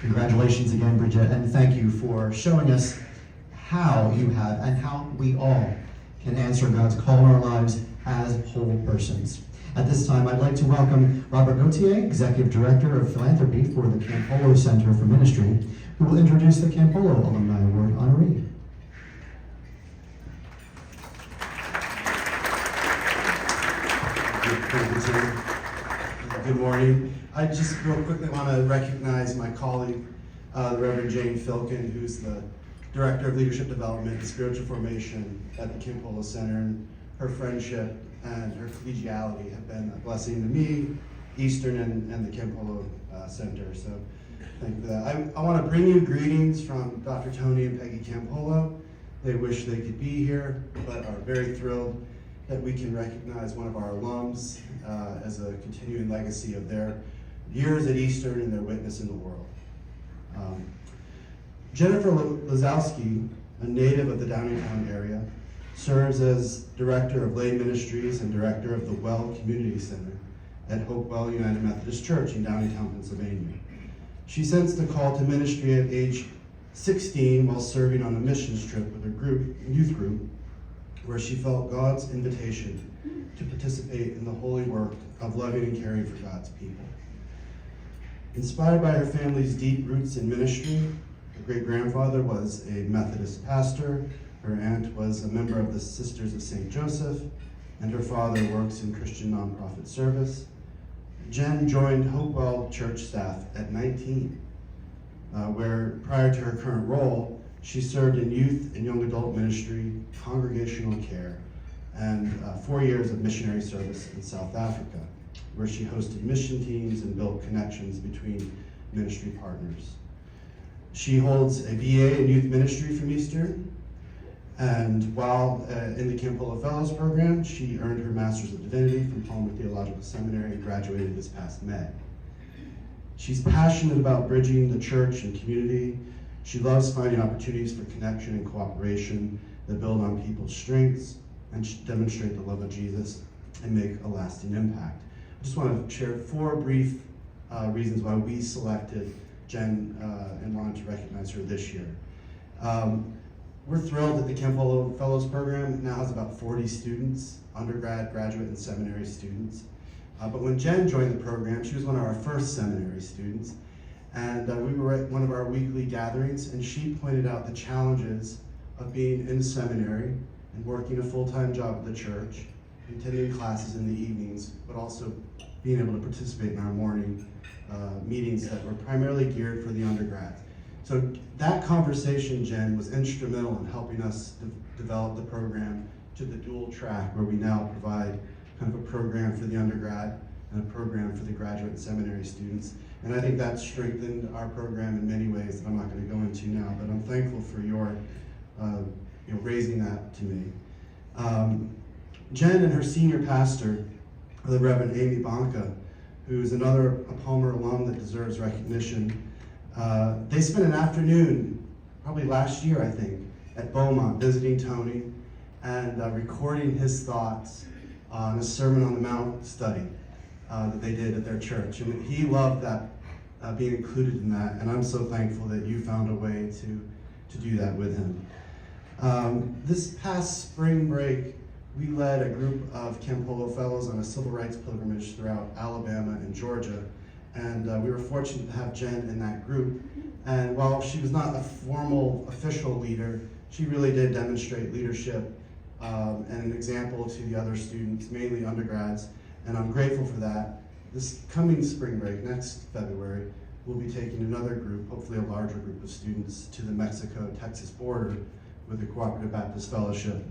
Congratulations again, Bridget, and thank you for showing us how you have and how we all can answer God's call in our lives as whole persons. At this time, I'd like to welcome Robert Gauthier, Executive Director of Philanthropy for the Campolo Center for Ministry, who will introduce the Campolo Alumni Award honoree. Good morning. I just real quickly want to recognize my colleague, the Reverend Jane Filkin, who's the Director of Leadership Development and Spiritual Formation at the Campolo Center. And her friendship and her collegiality have been a blessing to me, Eastern, and the Campolo Center. So thank you for that. I want to bring you greetings from Dr. Tony and Peggy Campolo. They wish they could be here, but are very thrilled that we can recognize one of our alums as a continuing legacy of their years at Eastern and their witness in the world. Jennifer Lisowski, a native of the Downingtown area, serves as Director of Lay Ministries and Director of the Well Community Center at Hopewell United Methodist Church in Downingtown, Pennsylvania. She sensed the call to ministry at age 16 while serving on a missions trip with her youth group, where she felt God's invitation to participate in the holy work of loving and caring for God's people. Inspired by her family's deep roots in ministry, her great-grandfather was a Methodist pastor, her aunt was a member of the Sisters of St. Joseph, and her father works in Christian nonprofit service. Jen joined Hopewell church staff at 19, where prior to her current role, she served in youth and young adult ministry, congregational care, and 4 years of missionary service in South Africa, where she hosted mission teams and built connections between ministry partners. She holds a BA in youth ministry from Eastern, and while in the Campolo Fellows Program, she earned her Master's of Divinity from Palmer Theological Seminary and graduated this past May. She's passionate about bridging the church and community. She loves finding opportunities for connection and cooperation that build on people's strengths and demonstrate the love of Jesus and make a lasting impact. I just want to share 4 brief reasons why we selected Jen and wanted to recognize her this year. We're thrilled that the Campolo Fellows Program now has about 40 students, undergrad, graduate, and seminary students. But when Jen joined the program, she was one of our first seminary students. And we were at one of our weekly gatherings, and she pointed out the challenges of being in seminary and working a full-time job at the church, attending classes in the evenings, but also being able to participate in our morning meetings that were primarily geared for the undergrads. So that conversation, Jen, was instrumental in helping us develop the program to the dual track, where we now provide kind of a program for the undergrad and a program for the graduate and seminary students. And I think that strengthened our program in many ways that I'm not going to go into now, but I'm thankful for your raising that to me. Jen and her senior pastor, the Reverend Amy Bonka, who's another Palmer alum that deserves recognition, they spent an afternoon, probably last year I think, at Beaumont visiting Tony and recording his thoughts on a Sermon on the Mount study that they did at their church. And he loved that, being included in that, and I'm so thankful that you found a way to do that with him. This past spring break, we led a group of Campolo Fellows on a civil rights pilgrimage throughout Alabama and Georgia, and we were fortunate to have Jen in that group. And while she was not a formal official leader, she really did demonstrate leadership and an example to the other students, mainly undergrads, and I'm grateful for that. This coming spring break, next February, we'll be taking another group, hopefully a larger group of students, to the Mexico-Texas border with the Cooperative Baptist Fellowship.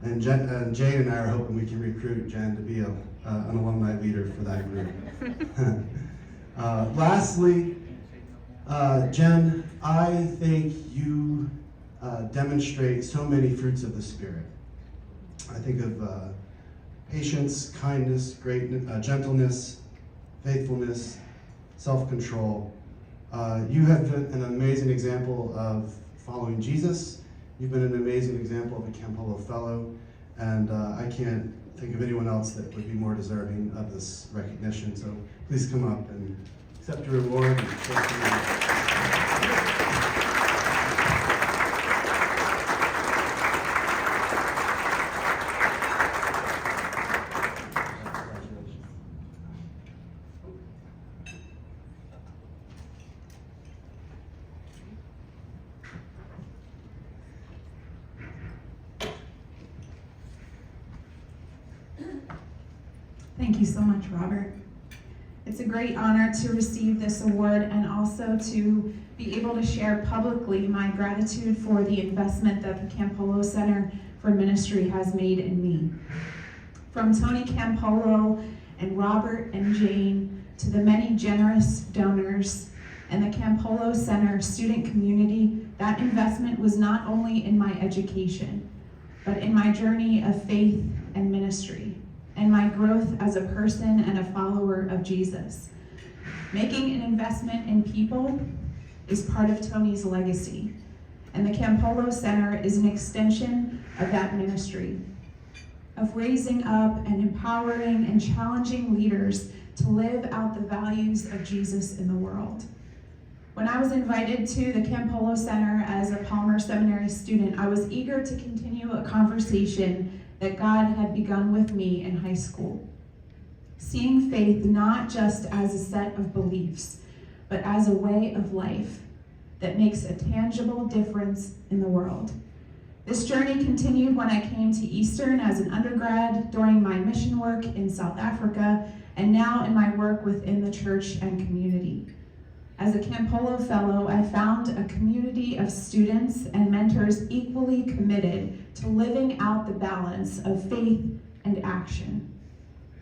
And Jane and I are hoping we can recruit Jen to be an alumni leader for that group. Lastly, Jen, I think you demonstrate so many fruits of the Spirit. I think of patience, kindness, gentleness, faithfulness, self-control. You have been an amazing example of following Jesus. You've been an amazing example of a Campolo Fellow, and I can't think of anyone else that would be more deserving of this recognition. So please come up and accept your reward. And Thank you so much, Robert. It's a great honor to receive this award and also to be able to share publicly my gratitude for the investment that the Campolo Center for Ministry has made in me. From Tony Campolo and Robert and Jane to the many generous donors and the Campolo Center student community, that investment was not only in my education, but in my journey of faith and ministry, and my growth as a person and a follower of Jesus. Making an investment in people is part of Tony's legacy, and the Campolo Center is an extension of that ministry, of raising up and empowering and challenging leaders to live out the values of Jesus in the world. When I was invited to the Campolo Center as a Palmer Seminary student, I was eager to continue a conversation that God had begun with me in high school. Seeing faith not just as a set of beliefs, but as a way of life that makes a tangible difference in the world. This journey continued when I came to Eastern as an undergrad, during my mission work in South Africa, and now in my work within the church and community. As a Campolo Fellow, I found a community of students and mentors equally committed to living out the balance of faith and action.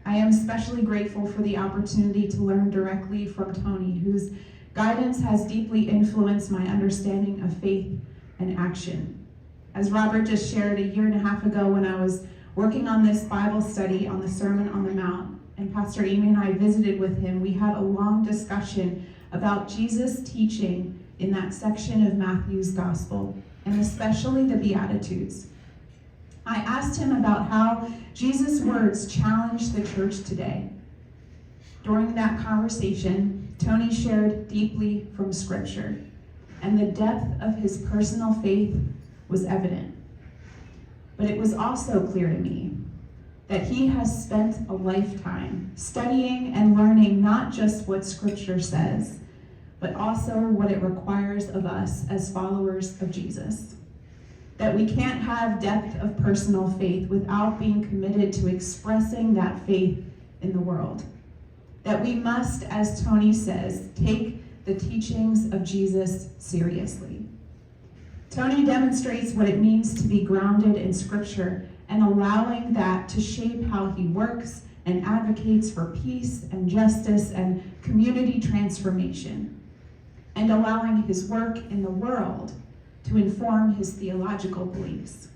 I am especially grateful for the opportunity to learn directly from Tony, whose guidance has deeply influenced my understanding of faith and action. As Robert just shared, a year and a half ago when I was working on this Bible study on the Sermon on the Mount, and Pastor Amy and I visited with him, we had a long discussion about Jesus' teaching in that section of Matthew's Gospel, and especially the Beatitudes. I asked him about how Jesus' words challenge the church today. During that conversation, Tony shared deeply from Scripture, and the depth of his personal faith was evident. But it was also clear to me that he has spent a lifetime studying and learning not just what Scripture says, but also what it requires of us as followers of Jesus. That we can't have depth of personal faith without being committed to expressing that faith in the world. That we must, as Tony says, take the teachings of Jesus seriously. Tony demonstrates what it means to be grounded in Scripture and allowing that to shape how he works and advocates for peace and justice and community transformation, and allowing his work in the world to inform his theological beliefs.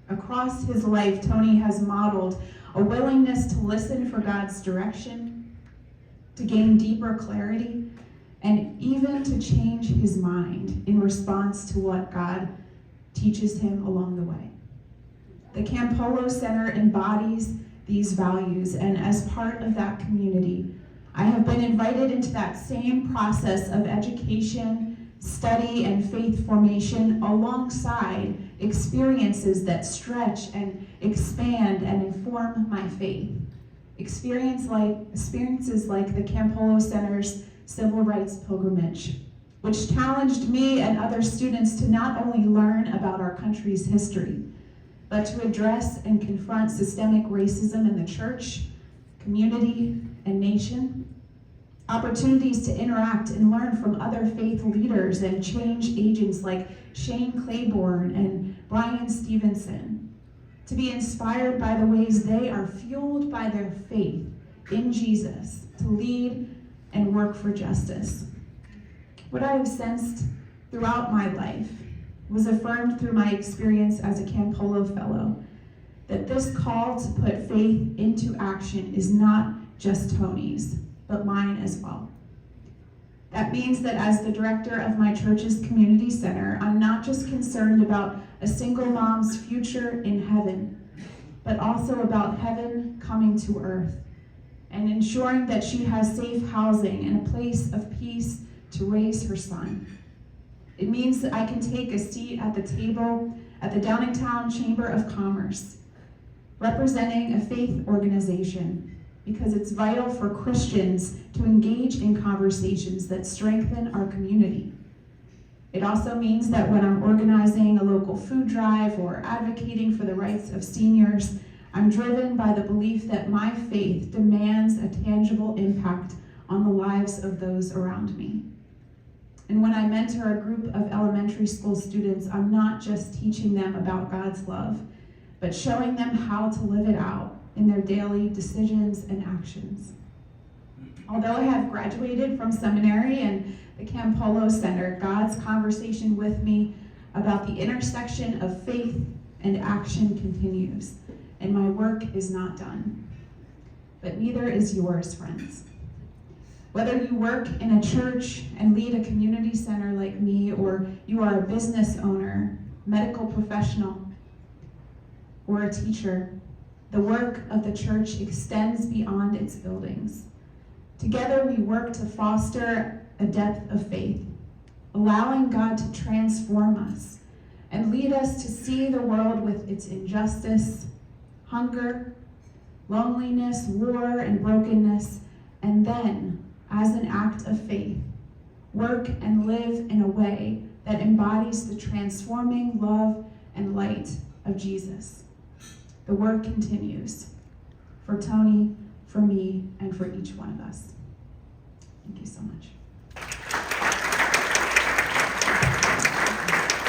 Across his life, Tony has modeled a willingness to listen for God's direction, to gain deeper clarity, and even to change his mind in response to what God teaches him along the way. The Campolo Center embodies these values, and as part of that community, I have been invited into that same process of education, study, and faith formation alongside experiences that stretch and expand and inform my faith. Experiences like the Campolo Center's Civil Rights Pilgrimage, which challenged me and other students to not only learn about our country's history, but to address and confront systemic racism in the church, community, and nation. Opportunities to interact and learn from other faith leaders and change agents like Shane Claiborne and Brian Stevenson. To be inspired by the ways they are fueled by their faith in Jesus to lead and work for justice. What I have sensed throughout my life was affirmed through my experience as a Campolo Fellow, that this call to put faith into action is not just Tony's, but mine as well. That means that as the director of my church's community center, I'm not just concerned about a single mom's future in heaven, but also about heaven coming to earth and ensuring that she has safe housing and a place of peace to raise her son. It means that I can take a seat at the table at the Downingtown Chamber of Commerce, representing a faith organization, because it's vital for Christians to engage in conversations that strengthen our community. It also means that when I'm organizing a local food drive or advocating for the rights of seniors, I'm driven by the belief that my faith demands a tangible impact on the lives of those around me. And when I mentor a group of elementary school students, I'm not just teaching them about God's love, but showing them how to live it out in their daily decisions and actions. Although I have graduated from seminary and the Campolo Center, God's conversation with me about the intersection of faith and action continues, and my work is not done. But neither is yours, friends. Whether you work in a church and lead a community center like me, or you are a business owner, medical professional, or a teacher, the work of the church extends beyond its buildings. Together we work to foster a depth of faith, allowing God to transform us and lead us to see the world with its injustice, hunger, loneliness, war, and brokenness, and then, as an act of faith, work and live in a way that embodies the transforming love and light of Jesus. The work continues for Tony, for me, and for each one of us. Thank you so much.